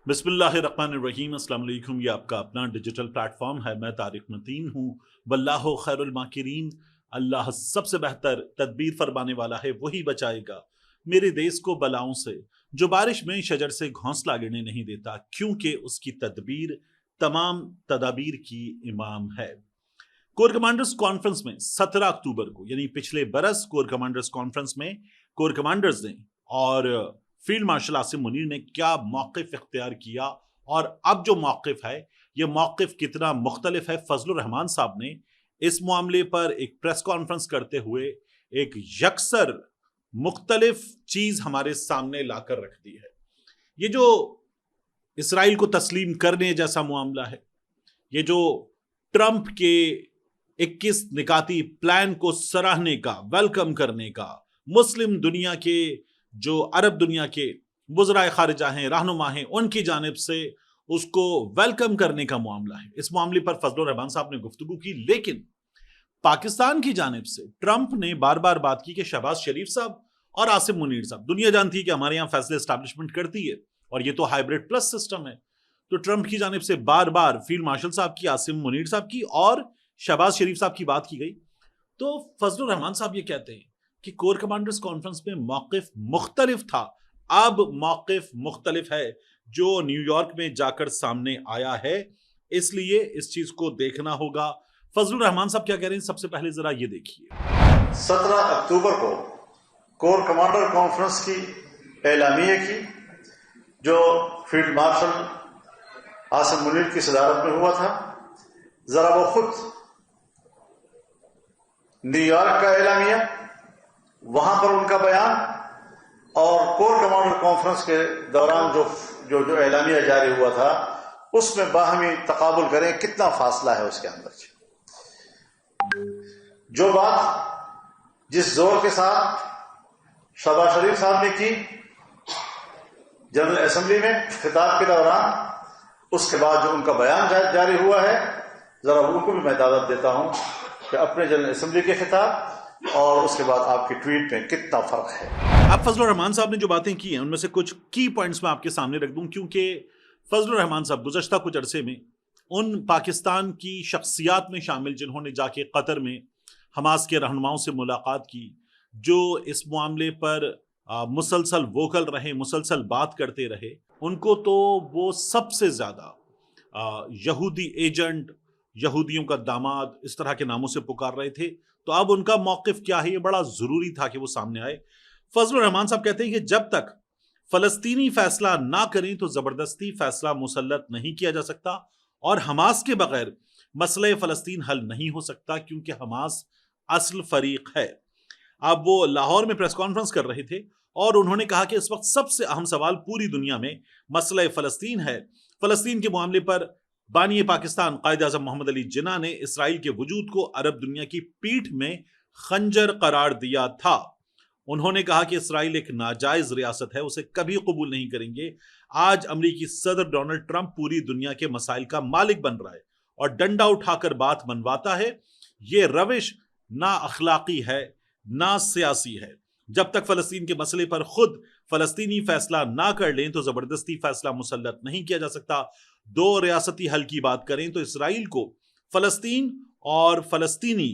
बिस्मिल्लाहिर्रहमानिर्रहीम। अस्सलाम वालेकुम। ये आपका अपना डिजिटल प्लेटफॉर्म है। मैं तारिक मतीन हूँ। वल्लाहु खैरुल माकिरीन। अल्लाह सबसे बेहतर तदबीर फरमाने वाला है, वही बचाएगा मेरे देश को बलाओं से। जो बारिश में शजर से घोंसला गिरने नहीं देता, क्योंकि उसकी तदबीर तमाम तदाबीर की इमाम है। कोर कमांडर्स कॉन्फ्रेंस में 17 अक्टूबर को, यानी पिछले बरस कोर कमांडर्स कॉन्फ्रेंस में कोर कमांडर्स ने और फील्ड मार्शल आसिम मुनीर ने क्या मौक़िफ़ इख्तियार किया, और अब जो मौक़िफ़ है ये मौक़िफ़ कितना मुख्तलिफ है। फजलुर रहमान साहब ने इस मामले पर एक प्रेस कॉन्फ्रेंस करते हुए एक यकसर मुख्तलिफ चीज हमारे सामने लाकर रख दी है। ये जो इसराइल को तस्लीम करने जैसा मामला है, ये जो ट्रंप के 21 निकाती प्लान को सराहने का, वेलकम करने का, मुस्लिम दुनिया के जो अरब दुनिया के वज़राए खारिजा हैं, रहनुमा हैं, उनकी जानिब से उसको वेलकम करने का मामला है। इस मामले पर फजलुर रहमान साहब ने गुफ्तगू की, लेकिन पाकिस्तान की जानिब से ट्रंप ने बार बार बात की कि शहबाज शरीफ साहब और आसिम मुनीर साहब, दुनिया जानती है कि हमारे यहाँ फैसले एस्टैब्लिशमेंट करती है और ये तो हाइब्रिड प्लस सिस्टम है। तो ट्रंप की जानिब से बार बार फील्ड मार्शल साहब की, आसिम मुनीर साहब की और शहबाज शरीफ साहब की बात की गई। तो फजलुर रहमान साहब ये कहते हैं कि कोर कमांडर्स कॉन्फ्रेंस में मौक़िफ़ मुख्तलिफ था, अब मौक़िफ़ मुख्तलिफ है जो न्यूयॉर्क में जाकर सामने आया है, इसलिए इस चीज को देखना होगा। फजलुर रहमान साहब क्या कह रहे हैं, सबसे पहले जरा ये देखिए। 17 अक्टूबर को कोर कमांडर कॉन्फ्रेंस की एलामिया की, जो फील्ड मार्शल आसिम मुनीर की सदारत में हुआ था। जरा वो खुद न्यूयॉर्क का एलामिया, वहां पर उनका बयान, और कोर कमांडर कॉन्फ्रेंस के दौरान जो एलामिया जारी हुआ था, उसमें बाहमी तकाबुल करें कितना फासला है उसके अंदर। जो बात जिस जोर के साथ शहबाज शरीफ साहब ने की जनरल असेंबली में खिताब के दौरान, उसके बाद जो उनका बयान जारी हुआ है, जरा उनको भी मैं दावत देता हूं कि अपने जनरल असेंबली के खिताब और उसके बाद आपकी ट्वीट में कितना फर्क है। अब फजलुर रहमान साहब ने जो बातें की हैं उनमें से कुछ की पॉइंट्स मैं आपके सामने रख दूं, क्योंकि फजलुर रहमान साहब गुज़श्ता कुछ अरसे में उन पाकिस्तान की शख्सियात में शामिल जिन्होंने जाके कतर में हमास के रहनुमाओं से मुलाकात की, जो इस मामले पर मुसलसल वोकल रहे, मुसलसल बात करते रहे। उनको तो वो सबसे ज़्यादा यहूदी एजेंट, यहूदियों का दामाद, इस तरह के नामों से पुकार रहे थे। तो अब उनका मौक़िफ़ क्या है, ये बड़ा ज़रूरी था कि वो सामने आए। फजलुर रहमान साहब कहते हैं कि जब तक फ़लस्तीनी फ़ैसला ना करें तो ज़बरदस्ती फ़ैसला मुसल्लत नहीं किया जा सकता, और हमास के बगैर मसले फ़लस्तीन हल नहीं हो सकता, क्योंकि हमास असल फरीक है। अब वो लाहौर में प्रेस कॉन्फ्रेंस कर रहे थे और उन्होंने कहा कि इस वक्त सबसे अहम सवाल पूरी दुनिया में मसला फ़लस्तीन है। फ़लस्तीन के मामले पर बानी पाकिस्तान कायद आज़म मोहम्मद अली जिन्ना ने इसराइल के वजूद को अरब दुनिया की पीठ में खंजर करार दिया था। उन्होंने कहा कि इसराइल एक नाजायज रियासत है, उसे कभी कबूल नहीं करेंगे। आज अमरीकी सदर डोनाल्ड ट्रंप पूरी दुनिया के मसाइल का मालिक बन रहा है और डंडा उठाकर बात मनवाता है। ये रविश ना अखलाकी है ना सियासी है। जब तक फलस्तीन के मसले पर खुद फलस्तीनी फैसला ना कर लें तो जबरदस्ती फैसला मुसल्लत नहीं किया जा सकता। दो रियासती हल की बात करें तो इसराइल को फलस्तीन और फलस्तीनी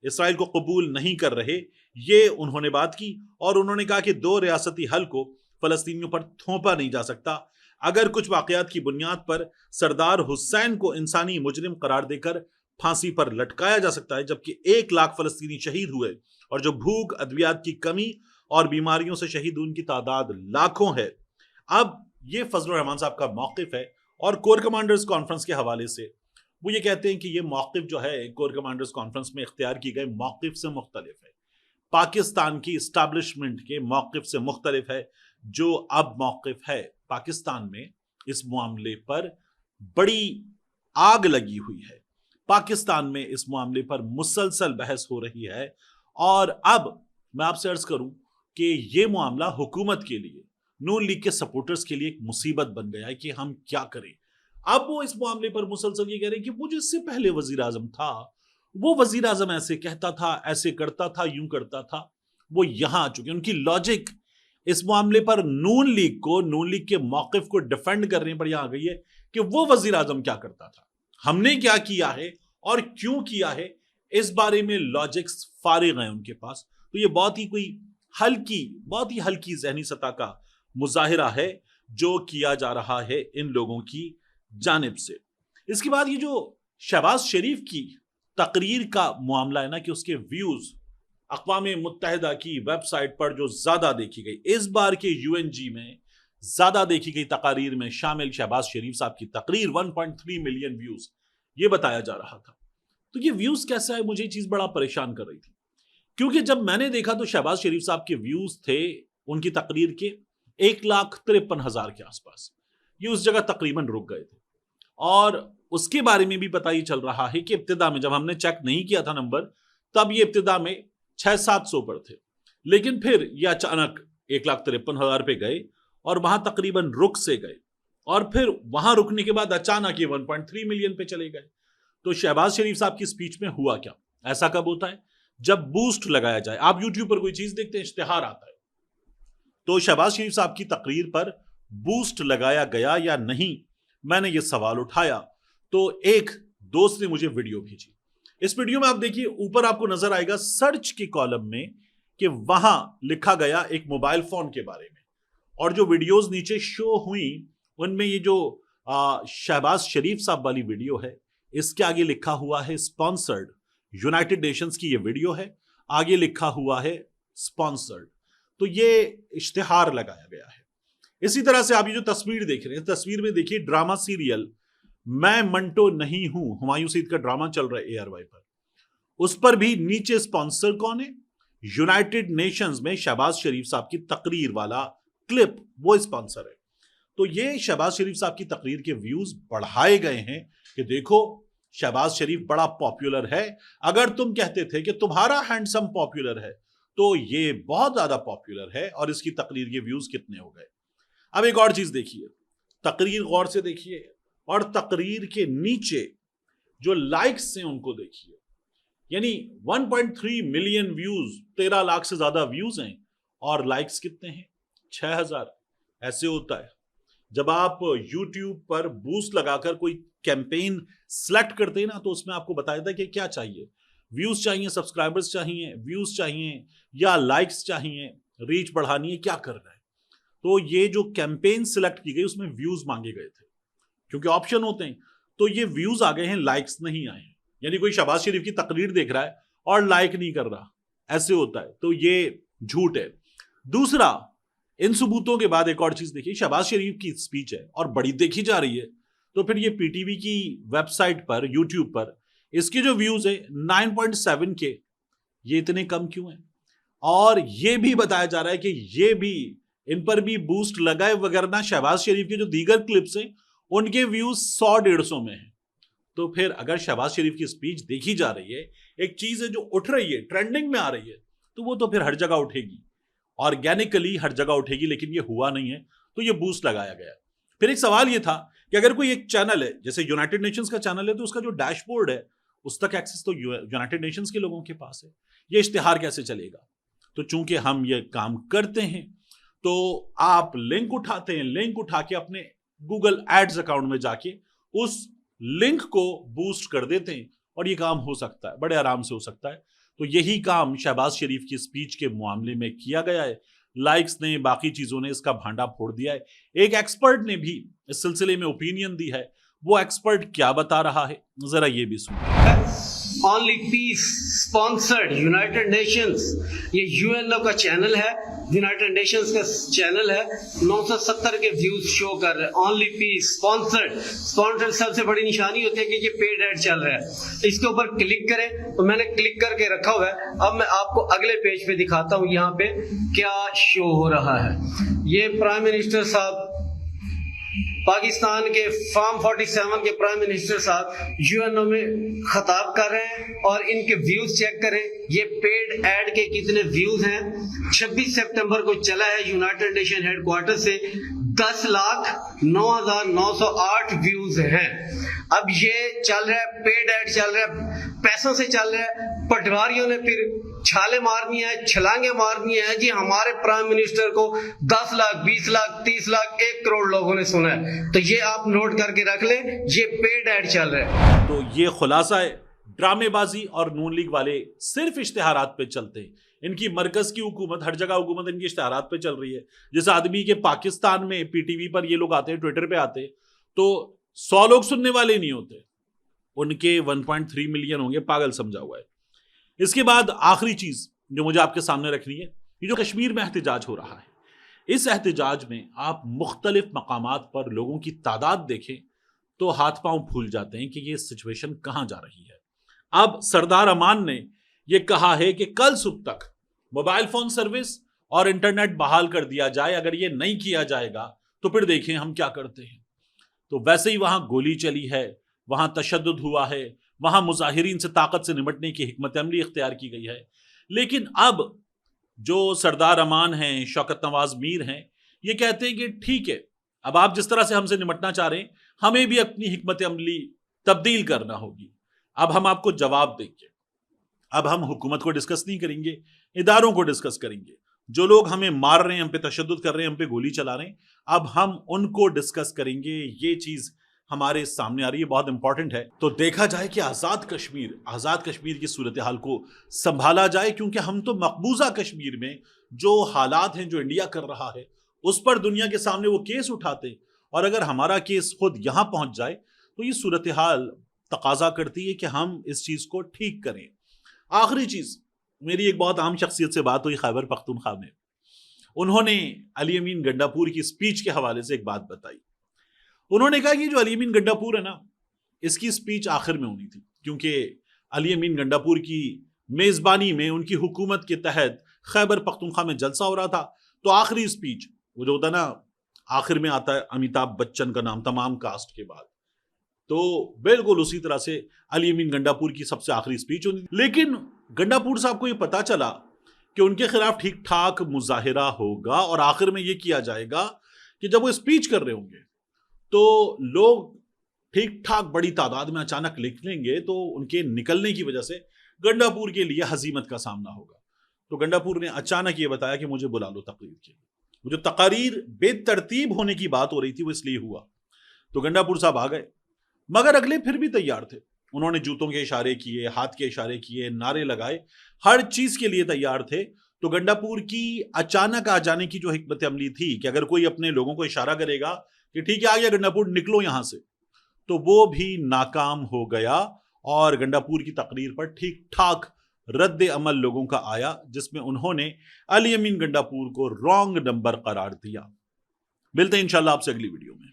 इसराइल को कबूल नहीं कर रहे, ये उन्होंने बात की। और उन्होंने कहा कि दो रियासती हल को फलस्तीनियों पर थोपा नहीं जा सकता। अगर कुछ वाकयात की बुनियाद पर सरदार हुसैन को इंसानी मुजरिम करार देकर फांसी पर लटकाया जा सकता है, जबकि 1 लाख फलस्तीनी शहीद हुए और जो भूख, अद्वियात की कमी और बीमारियों से शहीद उनकी तादाद लाखों है। अब ये फजलुर रहमान साहब का मौक़िफ़ है, और कोर कमांडर्स कॉन्फ्रेंस के हवाले से वो ये कहते हैं कि ये मौक़िफ़ जो है कोर कमांडर्स कॉन्फ्रेंस में इख्तियार की गए मौक़िफ़ से मुख्तलिफ है, पाकिस्तान की इस्टेब्लिशमेंट के मौक़िफ़ से मुख्तलिफ है। जो अब मौक़िफ़ है पाकिस्तान में, इस मामले पर बड़ी आग लगी हुई है। पाकिस्तान में इस मामले पर मुसलसल बहस हो रही है, और अब मैं आपसे अर्ज करूं कि ये मामला हुकूमत के लिए, नून लीग के सपोर्टर्स के लिए एक मुसीबत बन गया है कि हम क्या करें। अब वो इस मामले पर मुसलसल ये कह रहे हैं कि वो जिससे पहले वजीर आजम था, वो वजीर आजम ऐसे कहता था, ऐसे करता था, यूं करता था, वो यहां आ चुके, उनकी लॉजिक इस मामले पर नून लीग के मौकिफ को डिफेंड करने पर यहां आ गई है कि वो वजीर आजम क्या करता था, हमने क्या किया है और क्यों किया है, इस बारे में लॉजिक्स फारिग हैं उनके पास। तो ये बहुत ही हल्की जहनी सतह का मुजाहिरा है जो किया जा रहा है इन लोगों की जानिब से। इसके बाद ये जो शहबाज शरीफ की तकरीर का मामला है ना कि उसके व्यूज अक़वाम मुत्तहिदा की वेबसाइट पर जो ज्यादा देखी गई, इस बार के UNG में ज्यादा देखी गई तकारीर में शामिल शहबाज शरीफ साहब की तकरीर 1.3 मिलियन व्यूज, ये बताया जा रहा था। तो ये व्यूज कैसा है, मुझे ये चीज बड़ा परेशान कर रही थी, क्योंकि जब मैंने देखा तो शहबाज शरीफ साहब के व्यूज थे उनकी तकरीर के 1,53,000 के आसपास, ये उस जगह तकरीबन रुक गए थे। और उसके बारे में भी पता ही चल रहा है कि इब्तिदा में जब हमने चेक नहीं किया था नंबर, तब ये इब्तिदा में 600-700 पर थे, लेकिन फिर ये अचानक 1,53,000 पे गए और वहां तकरीबन रुक से गए, और फिर वहां रुकने के बाद अचानक ये 1.3 मिलियन पे चले गए। तो शहबाज शरीफ साहब की स्पीच में हुआ क्या, ऐसा कब होता है, जब बूस्ट लगाया जाए। आप यूट्यूब पर कोई चीज देखते हैं, इश्तिहार आता है, तो शहबाज शरीफ साहब की तकरीर पर बूस्ट लगाया गया या नहीं, मैंने ये सवाल उठाया तो एक दोस्त ने मुझे वीडियो भेजी। इस वीडियो में आप देखिए, ऊपर आपको नजर आएगा सर्च के कॉलम में कि वहां लिखा गया एक मोबाइल फोन के बारे में, और जो वीडियोस नीचे शो हुई उनमें ये जो शहबाज शरीफ साहब वाली वीडियो है, इसके आगे लिखा हुआ है स्पॉन्सर्ड, यूनाइटेड नेशंस की ये वीडियो है, आगे लिखा हुआ है स्पॉन्सर्ड। तो ये इश्तिहार लगाया गया है। इसी तरह से आप ये जो तस्वीर देख रहे हैं, तस्वीर में देखिए ड्रामा सीरियल मैं मंटो नहीं हूं, हुमायूं सईद का ड्रामा चल रहा है ARY पर, उस पर भी नीचे स्पॉन्सर कौन है, यूनाइटेड नेशंस में शहबाज शरीफ साहब की तकरीर वाला क्लिप, वो स्पॉन्सर है। तो ये शहबाज शरीफ साहब की तकरीर के व्यूज बढ़ाए गए हैं कि देखो शहबाज शरीफ बड़ा पॉपुलर है, अगर तुम कहते थे कि तुम्हारा हैंडसम पॉपुलर है तो ये बहुत ज्यादा पॉपुलर है, और इसकी तकरीर के व्यूज कितने हो गए। अब एक और चीज देखिए, तकरीर गौर से देखिए, और तकरीर के नीचे जो लाइक्स हैं उनको देखिए, यानी 1.3 मिलियन व्यूज, 13 लाख से ज्यादा व्यूज हैं, और लाइक्स कितने हैं, 6,000। ऐसे होता है जब आप YouTube पर बूस्ट लगाकर कोई कैंपेन सेलेक्ट करते हैं ना, तो उसमें आपको बताया था कि क्या चाहिए, व्यूज चाहिए, सब्सक्राइबर्स चाहिए, व्यूज चाहिए या लाइक्स चाहिए, रीच बढ़ानी है, क्या करना है। तो ये जो कैंपेन सिलेक्ट की गई उसमें व्यूज मांगे गए थे, क्योंकि ऑप्शन होते हैं, तो ये व्यूज आ गए हैं, लाइक्स नहीं आए हैं। यानी कोई शहबाज शरीफ की तकरीर देख रहा है और लाइक नहीं कर रहा, ऐसे होता है, तो ये झूठ है। दूसरा, इन सबूतों के बाद एक और चीज देखिए, शहबाज शरीफ की स्पीच है और बड़ी देखी जा रही है, तो फिर ये PTV की वेबसाइट पर, यूट्यूब पर इसके जो व्यूज है 9.7 के, ये इतने कम क्यों हैं। और ये भी बताया जा रहा है कि ये भी, इन पर भी बूस्ट लगाए, वगैरह शहबाज शरीफ के जो दीगर क्लिप्स हैं उनके व्यूज 100-150 में हैं। तो फिर अगर शहबाज शरीफ की स्पीच देखी जा रही है, एक चीज है जो उठ रही है, ट्रेंडिंग में आ रही है, तो वो तो फिर हर जगह उठेगी, ऑर्गेनिकली हर जगह उठेगी, लेकिन ये हुआ नहीं है, तो ये बूस्ट लगाया गया। फिर एक सवाल ये था कि अगर कोई एक चैनल है, जैसे यूनाइटेड नेशंस का चैनल है, तो उसका जो डैशबोर्ड है उस तक एक्सेस तो यूनाइटेड नेशंस के लोगों के पास है, ये इश्तिहार कैसे चलेगा। तो चूंकि हम ये काम करते हैं, तो आप लिंक उठाते हैं, लिंक उठा के अपने गूगल एड्स अकाउंट में जाके उस लिंक को बूस्ट कर देते हैं, और ये काम हो सकता है, बड़े आराम से हो सकता है। तो यही काम शहबाज शरीफ की स्पीच के मामले में किया गया है। लाइक्स ने, बाकी चीजों ने इसका भांडा फोड़ दिया है। एक एक्सपर्ट ने भी इस सिलसिले में ओपिनियन दी है, वो एक्सपर्ट क्या बता रहा है, जरा ये भी सुनिए। Only peace sponsored United Nations, ये UNO का चैनल है, यूनाइटेड नेशंस का चैनल है, 970 के व्यूज शो कर रहे हैं। ओनली पीस स्पॉन्सर्ड सबसे बड़ी निशानी होती है कि ये पेड एड चल रहा है। इसके ऊपर क्लिक करें, तो मैंने क्लिक करके रखा हुआ है। अब मैं आपको अगले पेज पे दिखाता हूँ यहाँ पे क्या शो हो रहा है। ये प्राइम मिनिस्टर साहब, पाकिस्तान के फार्म 47 के प्राइम मिनिस्टर साहब UNO में खताब कर रहे हैं, और इनके व्यूज चेक करें, ये पेड एड के कितने व्यूज हैं। 26 सितंबर को चला है यूनाइटेड नेशन हेडक्वार्टर से, 10,09,908 व्यूज हैं। अब ये चल रहा है, पेड एड चल रहा है, पैसों से चल रहा है। पटवारियों ने फिर چھالے مارنی ہے, چھلانگیں مارنی ہے جی ہمارے پرائم منسٹر کو 10 لاکھ 20 لاکھ 30 لاکھ 1 کروڑ لوگوں نے سنا ہے. تو یہ آپ نوٹ کر کے رکھ لیں, یہ پیڈ ایڈ چل رہا ہے. تو یہ خلاصہ ہے, ڈرامے بازی اور نون لیگ والے صرف اشتہارات پہ چلتے ہیں. ان کی مرکز کی حکومت, ہر جگہ حکومت ان کی اشتہارات پہ چل رہی ہے. جس آدمی کے پاکستان میں پی ٹی وی پر یہ لوگ آتے ہیں, ٹویٹر پہ آتے ہیں, تو 100 لوگ سننے والے نہیں ہوتے, ان کے 1.3 ملین ہوں گے, پاگل سمجھا ہوا ہے. اس کے بعد آخری چیز جو مجھے آپ کے سامنے رکھنی ہے, یہ جو کشمیر میں احتجاج ہو رہا ہے, اس احتجاج میں آپ مختلف مقامات پر لوگوں کی تعداد دیکھیں تو ہاتھ پاؤں پھول جاتے ہیں کہ یہ سچویشن کہاں جا رہی ہے. اب سردار امان نے یہ کہا ہے کہ کل صبح تک موبائل فون سروس اور انٹرنیٹ بحال کر دیا جائے, اگر یہ نہیں کیا جائے گا تو پھر دیکھیں ہم کیا کرتے ہیں. تو ویسے ہی وہاں گولی چلی ہے, وہاں تشدد ہوا ہے, وہاں مظاہرین سے طاقت سے نمٹنے کی حکمت عملی اختیار کی گئی ہے. لیکن اب جو سردار امان ہیں, شوکت نواز میر ہیں, یہ کہتے ہیں کہ ٹھیک ہے, اب آپ جس طرح سے ہم سے نمٹنا چاہ رہے ہیں ہمیں بھی اپنی حکمت عملی تبدیل کرنا ہوگی. اب ہم آپ کو جواب دیں گے, اب ہم حکومت کو ڈسکس نہیں کریں گے, اداروں کو ڈسکس کریں گے. جو لوگ ہمیں مار رہے ہیں, ہم پہ تشدد کر رہے ہیں, ہم پہ گولی چلا رہے ہیں, اب ہم ان کو ڈسکس کریں گے. یہ چیز ہمارے سامنے آ رہی ہے, بہت امپورٹنٹ ہے. تو دیکھا جائے کہ آزاد کشمیر کی صورتحال کو سنبھالا جائے, کیونکہ ہم تو مقبوضہ کشمیر میں جو حالات ہیں, جو انڈیا کر رہا ہے, اس پر دنیا کے سامنے وہ کیس اٹھاتے ہیں, اور اگر ہمارا کیس خود یہاں پہنچ جائے تو یہ صورتحال تقاضا کرتی ہے کہ ہم اس چیز کو ٹھیک کریں. آخری چیز, میری ایک بہت عام شخصیت سے بات ہوئی خیبر پختونخوا میں. انہوں نے علی امین گنڈاپور کی سپیچ کے حوالے سے ایک بات بتائی. انہوں نے کہا کہ جو علی امین گنڈاپور ہے نا, اس کی سپیچ آخر میں ہونی تھی, کیونکہ علی امین گنڈاپور کی میزبانی میں ان کی حکومت کے تحت خیبر پختونخوا میں جلسہ ہو رہا تھا. تو آخری سپیچ وہ جو ہوتا ہے نا, آخر میں آتا ہے امیتابھ بچن کا نام تمام کاسٹ کے بعد, تو بالکل اسی طرح سے علی امین گنڈاپور کی سب سے آخری سپیچ ہوتی. لیکن گنڈاپور صاحب کو یہ پتا چلا کہ ان کے خلاف ٹھیک ٹھاک مظاہرہ ہوگا, اور آخر میں یہ کیا جائے گا کہ جب وہ سپیچ کر رہے ہوں گے تو لوگ ٹھیک ٹھاک بڑی تعداد میں اچانک لکھ لیں گے, تو ان کے نکلنے کی وجہ سے گنڈاپور کے لیے ہزیمت کا سامنا ہوگا. تو گنڈاپور نے اچانک یہ بتایا کہ مجھے بلا لو تقریر کے لیے. وہ جو تقاریر بے ترتیب ہونے کی بات ہو رہی تھی وہ اس لیے ہوا. تو گنڈاپور صاحب آ گئے, مگر اگلے پھر بھی تیار تھے. انہوں نے جوتوں کے اشارے کیے, ہاتھ کے اشارے کیے, نعرے لگائے, ہر چیز کے لیے تیار تھے. تو گنڈاپور کی اچانک آ جانے کی جو حکمت عملی تھی کہ اگر کوئی اپنے لوگوں کو اشارہ کرے گا کہ ٹھیک ہے آ گیا گنڈاپور, نکلو یہاں سے, تو وہ بھی ناکام ہو گیا. اور گنڈاپور کی تقریر پر ٹھیک ٹھاک رد عمل لوگوں کا آیا, جس میں انہوں نے علی امین گنڈاپور کو رانگ نمبر قرار دیا. ملتے ہیں انشاءاللہ آپ سے اگلی ویڈیو میں.